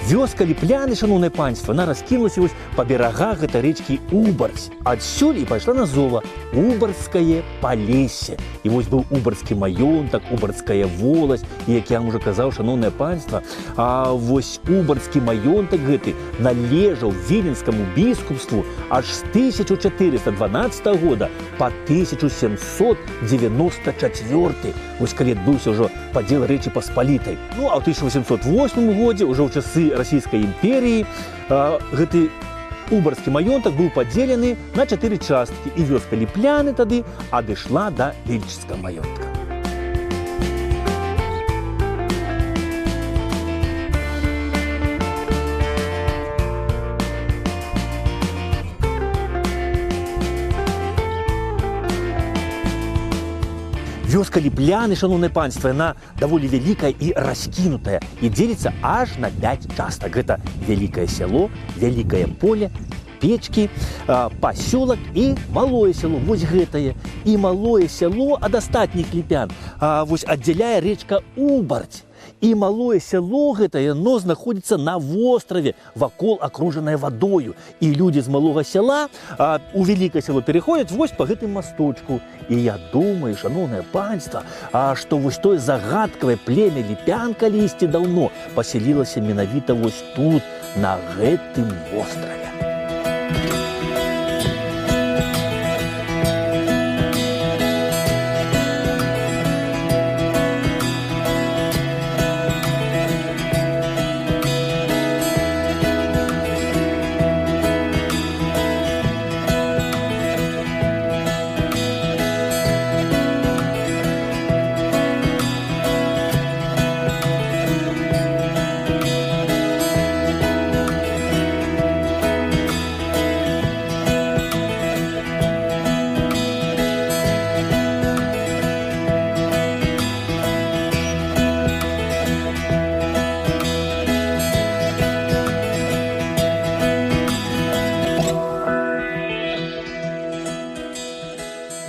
Вёска Ліпляны, шановнае панство, она раскинулась вось по берагах гэтай рэчкі Убарць. Адсюль і пайшла назова Убарцкае Палессе. І вось быў Убарцкі маёнтак, Убарцкая воласць, і як я вам уже казаў, шановнае панство, вось Убарцкі маёнтак гэты належаў віленскаму біскупству аж з 1412 года по 1794. Вось калі адбыўся ўжо падзел Рэчы Паспалітай. Ну, а ў 1808 годзе, ўжо ў часы Расійскай імперіі, гэты Убарцкі маёнтак быў падзелены на 4 часткі, і вёска Ліпляны тады адышла да Вільчыцкага маёнтка. Вёска Ліпляны, шановнае панство, яна даволі вялікая і раскінутая і дзеліцца аж на 5 частак. Гэта вялікае сяло, вялікае поле, печкі, пасёлак і малое сяло. Вось гэтае. І малое сяло ад астатніх ліпян вось аддзяляе рэчка Убарць. І малое сяло гэтае, яно знаходзіцца на востраве, вакол акружанае вадою. І людзі з малога сяла у вялікае сяло пераходзяць вось па гэтым масточку. І я думаю, шановнае панство, што вось тое загадкавае племя ліпян калісьці даўно пасялілася менавіта вось тут, на гэтым востраве.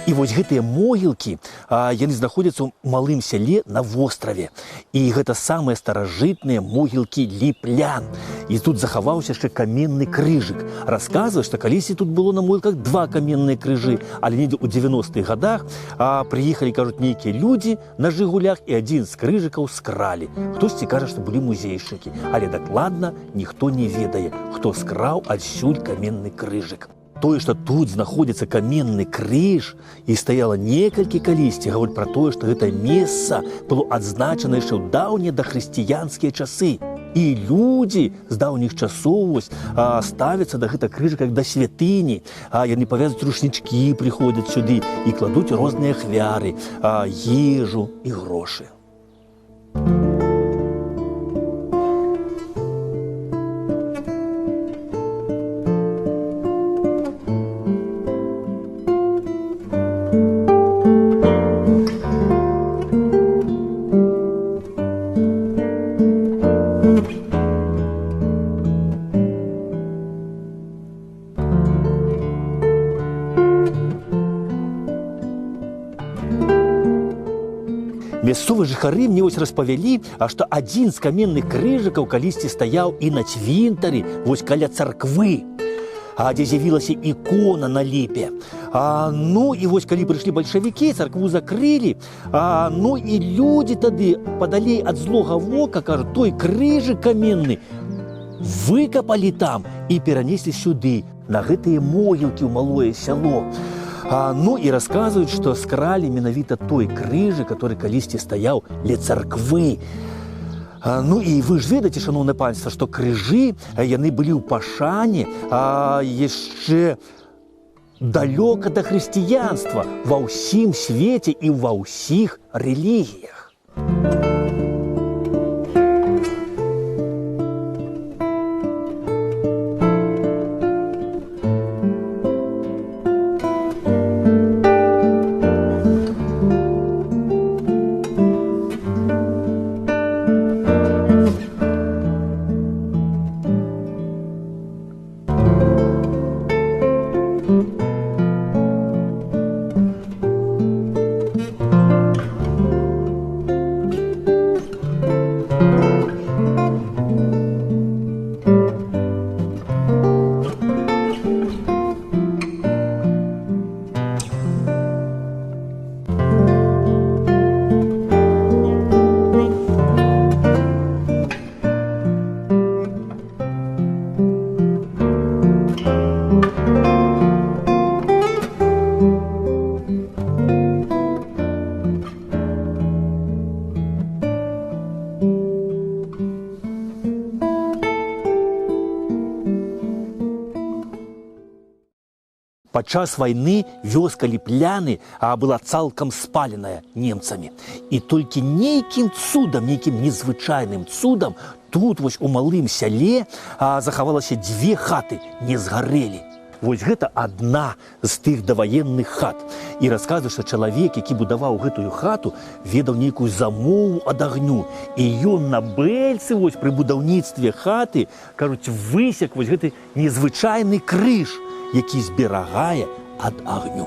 І вось гэтыя могілкі, яны знаходзяцца ў малым сяле на востраве. І гэта самыя старажытныя могілкі ліплян. І тут захаваўся яшчэ каменны крыжык. Расказваюць, што калісьці тут было на могілках 2 каменныя крыжы, але недзе ў 90-х гадах прыехалі, кажуць, нейкія людзі на жыгулях, і адзін з крыжыкаў скралі. Хтосьці кажа, што былі музейшчыкі, але дакладна ніхто не ведае, хто скраў адсюль каменны крыжык. Тое, што тут знаходзіцца каменны крыж і стаяла некалькі калісьці, гаворыць пра тое, што гэта месца было адзначана яшчэ ў даўнія дахрысціянскія часы. І людзі з даўніх часоў ставяцца да гэтага крыжа як да святыні. Яны павязуць рушнічкі, прыходзяць сюды і кладуць розныя ахвяры, ежу і грошы. Мясцовыя жыхары мне вось распавялі, што адзін з каменных крыжыкаў калісьці стаяў і на цвінтары, вось каля царквы, дзе з'явілася ікона на ліпе. Ну і вось калі прыйшлі бальшавікі, царкву закрылі, ну і людзі тады падалей ад злога вока, кажуць, той крыжык каменны выкапалі там і перанеслі сюды, на гэтыя могілкі ў малое сяло. Ну і расказваюць, што скралі менавіта той крыжы, который калісьці стаяў ля царквы. Ну і вы ж ведаеце, шановнае панство, што крыжы, яны былі ў пашане яшчэ далёка да хрысціянства ва ўсім свеце і ва ўсіх рэлігіях. Падчас вайны вёска Ліпляны была цалкам спаленая немцамі. І толькі нейкім цудам, нейкім незвычайным цудам тут вось у малым сяле захавалася 2 хаты, не згарэлі. Вось гэта адна з тых даваенных хат. І расказвае, што чалавек, які будаваў гэтую хату, ведаў нейкую замову ад агню. І ён на бэльцы вось пры будаўніцтве хаты, кажуць, высек вось гэты незвычайны крыж, які зберагае ад агню.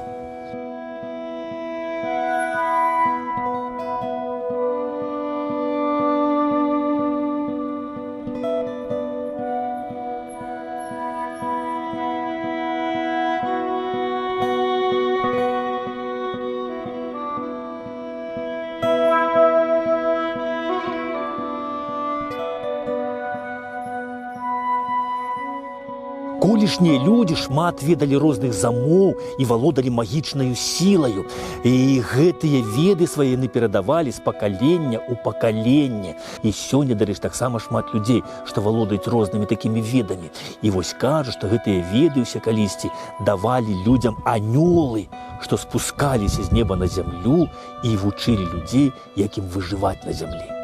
Колішнія людзі шмат ведалі розных замоў і валодалі магічнаю сілаю. І гэтыя веды свае яны перадавалі з пакалення ў пакаленне. І сёння, дарэчы, таксама шмат людзей, што валодаюць рознымі такімі ведамі. І вось кажа, што гэтыя веды ўсе калісьці давалі людзям анёлы, што спускаліся з неба на зямлю і вучылі людзей, як ім выжываць на зямлі.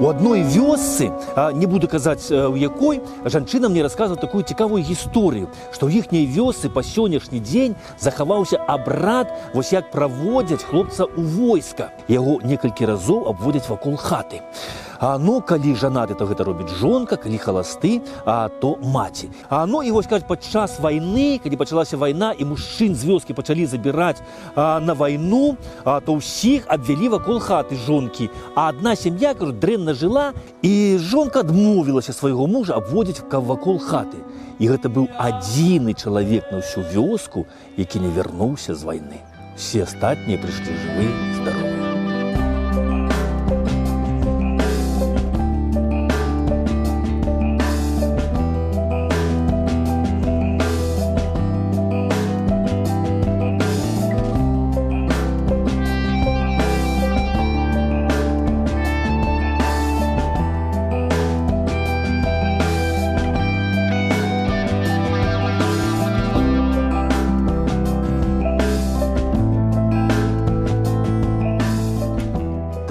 У адной вёсцы, не буду казаць у якой, жанчына мне расказвала такую цікавую гісторыю, што ў іхняй вёсцы па сённяшні дзень захаваўся абрад, вось як праводзяць хлопца ў войска. Яго некалькі разоў абводзяць вакол хаты. Ну, калі жанаты, то гэта робіць жонка, калі халасты, то маці. Ну, і вось, кажуць, падчас вайны, калі пачалася вайна, і мужчын з вёскі пачалі забіраць на вайну, то ўсіх абвялі вакол хаты жонкі. А адна сям'я, кажуць, дрэнна жыла, і жонка адмовілася свайго мужа абводзіць вакол хаты. І гэта быў адзіны чалавек на ўсю вёску, які не вярнуўся з вайны. Все астатнія прыйшлі жывыя, здаровыя.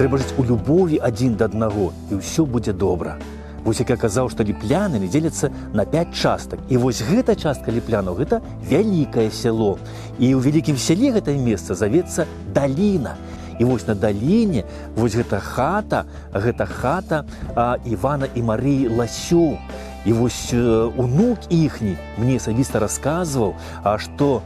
Трэба жыць у любові адзін да аднаго, і ўсё будзе добра. Вось як я казаў, што ліпляны дзеляцца на 5 частак. І вось гэта частка ліплянаў, гэта вялікае сяло. І ў вялікім сяле гэтае месца завецца даліна. І вось на даліне вось гэта хата Івана і Марыі Ласёў. І вось унук іхні мне асабіста расказваў, што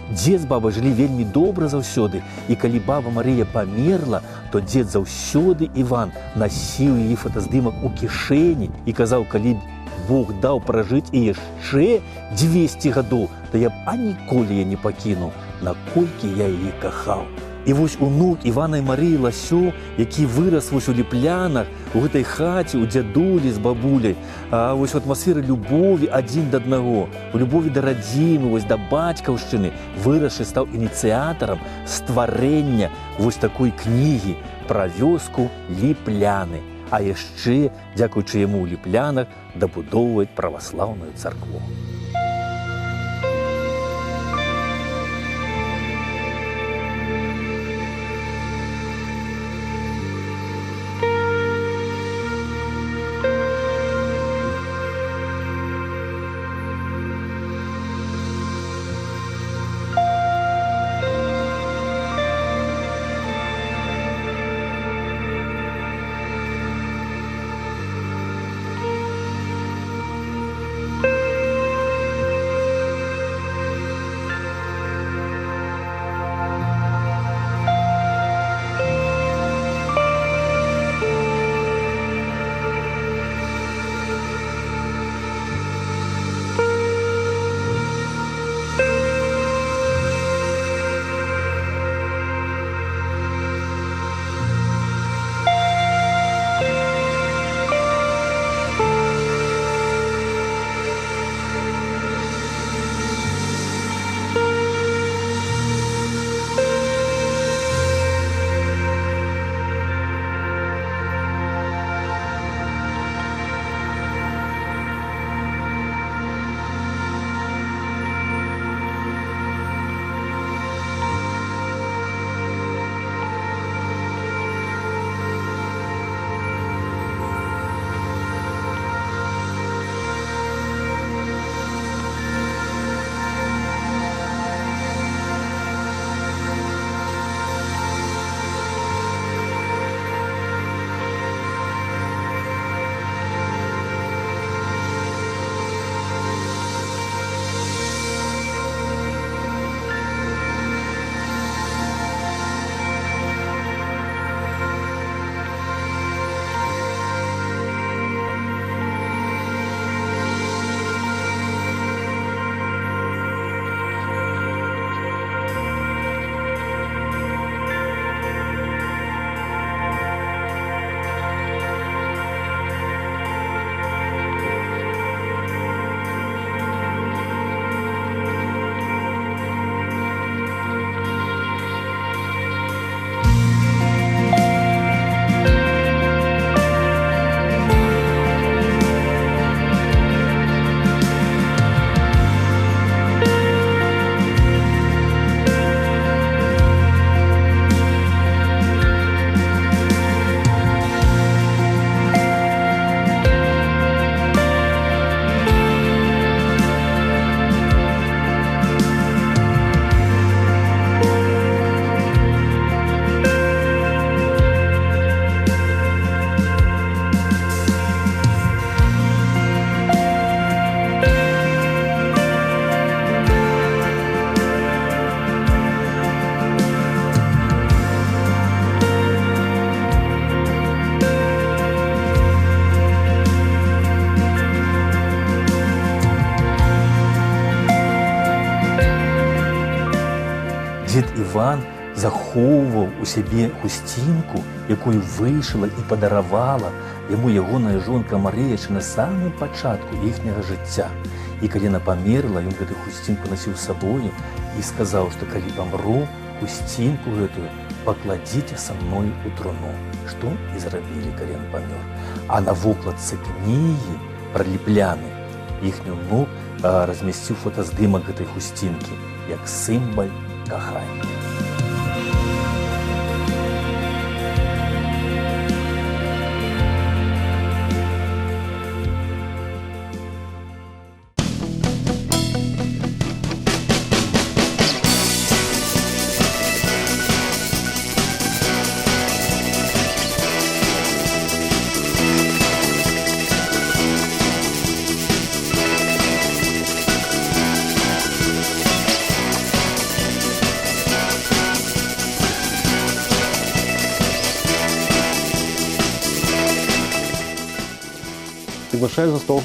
дзед з бабай жылі вельмі добра заўсёды, і калі баба Марыя памерла, то дзед заўсёды Іван насіў яе фотаздымак у кішэні і казаў, калі Бог даў пражыць і яшчэ 200 гадоў, то я б ніколі не пакінуў, наколькі я яе кахаў. І вось унук Івана і Марыі Ласёў, які вырас вось у Ліплянах, у гэтай хаце, у дзядулі з бабуляй, вось у атмасферы любові адзін да аднаго, у любові да радзімы, вось да бацькаўшчыны, вырасшы стаў ініцыятарам стварэння вось такой кнігі пра вёску Ліпляны. А яшчэ, дзякуючы яму ў Ліплянах, дабудоўваюць праваслаўную царкву. Іван захоўваў у сябе хусцінку, якую вышыла і падаравала яму ягоная жонка Марыя яшчэ на самым пачатку іхняга жыцця. І калі яна памерла, ён гэту хусцінку насіў з сабою і сказаў, што калі памру, хусцінку гэтую пакладзіце са мной у труну. Што і зрабілі, калі ён памёр. А на вокладцы кнігі пра ліпляны іхні ўнук размясціў фотаздымак гэтай хусцінкі як сімвал кахання. Приглашаю за стол.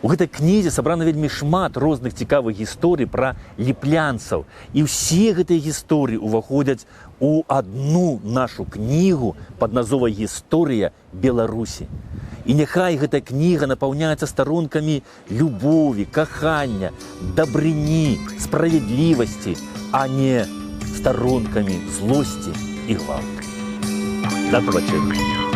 У гэтай кнізе сабрана вельмі шмат розных цікавых гісторый пра ліплянцаў. І ўсе гэтыя гісторыі ўваходзяць у адну нашу кнігу пад назвай «Гісторыя Беларусі». І няхай гэтая кніга напаўняецца старонкамі любові, кахання, дабрыні, справядлівасці, а не старонкамі злосці і гвалту. Да побачення.